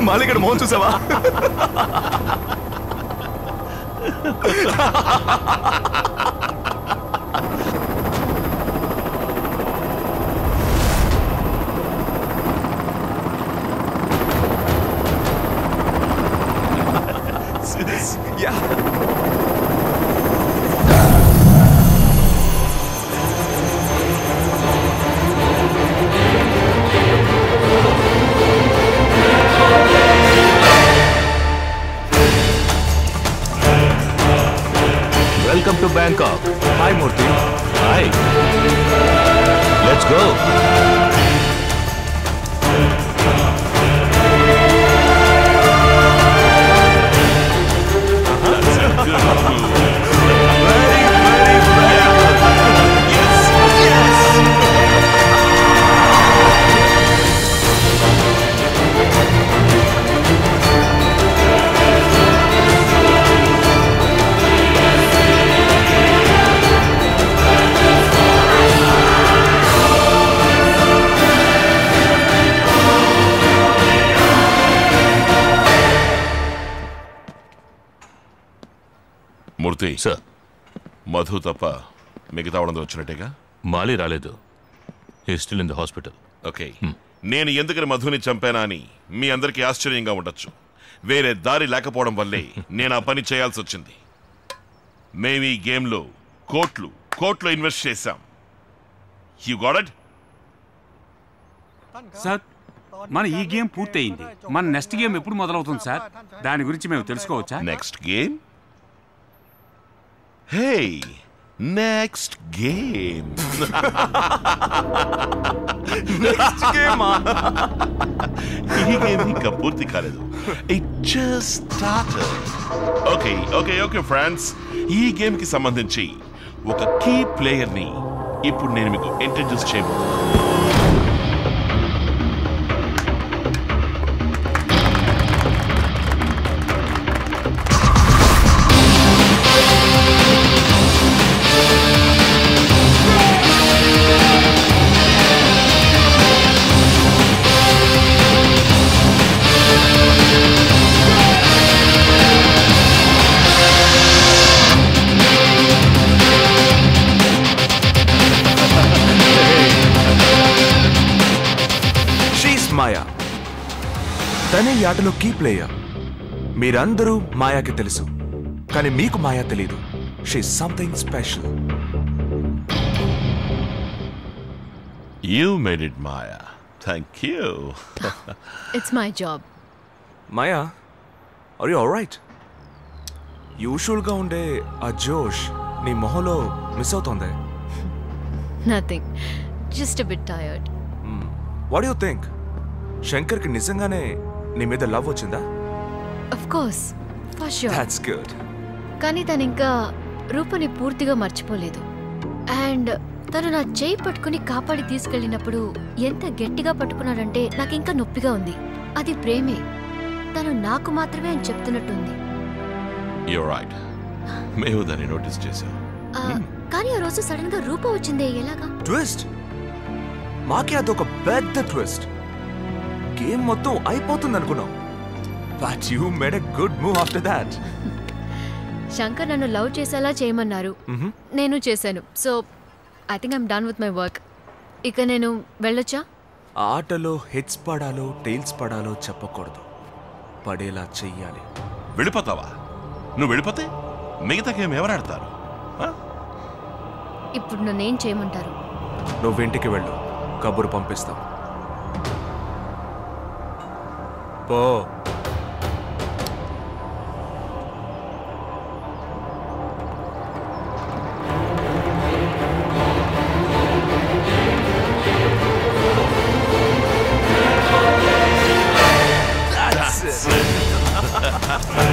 మాలిగడ మోహన్ చూసావా? Yeah. Welcome to Bangkok. Hi, Murthy. Hi. Let's go. Murthy sir, Madhu తప్ప మిగతా వాళ్ళందరూ వచ్చినట్టేగా? మాలి రాలేదు. He still in the hospital. Okay. నేను ఎందుకని మధుని చంపానా అని మీ అందరికీ ఆశ్చర్యంగా ఉండొచ్చు. వేరే దారి లేకపోవడం వల్లే నేను ఆ పని చేయాల్సి వచ్చింది. మేము ఈ గేమ్లో కోట్లు ఇన్వెస్ట్ చేశాం. You got it? సార్, మన ఈ గేమ్ పూర్తయింది. మన నెక్స్ట్ గేమ్ ఎప్పుడు మొదలవుతుంది సార్? దాని గురించి మేము తెలుసుకోవచ్చా? Next game? Hey, next game. ఈ గేమ్ ఇంకా పూర్తి కాలేదు. It just started. Okay friends, ఈ గేమ్ కి సంబంధించి ఒక కీ ప్లేయర్ ని ఇప్పుడు నేను మీకు ఇంట్రడ్యూస్ చేయబోతున్నాను. మాయా, తనే ఈ ఆటలో కీ ప్లేయర్. మీరందరూ మాయాకి తెలుసు, కానీ మీకు మాయా తెలీదు. She something special. You made it, Maya. Thank you. It's my job. Maya, are you alright? యూజువల్గా ఉండే ఆ జోష్ నీ మొహంలో మిస్ అవుతోంది. Nothing. Just a bit tired. What you think? శంకర్కి నిజంగానే నీ మీద లవ్ వచ్చిందా? Of course. For sure. That's good. కానీ తను ఇంకా రూపని పూర్తిగా మర్చిపోలేదు. అండ్ తను నా చేయి పట్టుకుని కాపాడి తీసుకెళ్ళినప్పుడు ఎంత గట్టిగా పట్టుకున్నాడంటే నాకు ఇంకా నొప్పిగా ఉంది. అది ప్రేమే. తను నాకు మాత్రమే అని చెప్తున్నట్టుంది. You're right. మేము దాన్ని నోటీస్ చేశాం. కానీ ఆ రోజు సడన్ గా రూప వచ్చిందే, ఎలాగా? ట్విస్ట్. మాకే అదొక పెద్ద ట్విస్ట్. గేమ్ మొత్తం అయిపోతుంది అనుకున్నాం. But you made a good move after that. Shankar నన్ను లవ్ చేసేలా చేయమన్నారు. నేను చేశాను. So I think I'm done with my work. ఇక నేను వెళ్ళొచ్చా? ఆటలో హెడ్స్ పడాలో టైల్స్ పడాలో చెప్పకూడదు, పడేలా చెయ్యాలి. వెళ్ళిపోతావా? నువ్వు వెళ్ళిపోతే మిగతా గేమ్ ఎవరు ఆడతారు? ఇప్పుడు నన్నేం చేయమంటారు? నువ్వింటికి వెళ్ళు, కబురు పంపిస్తాం. పో. That's it.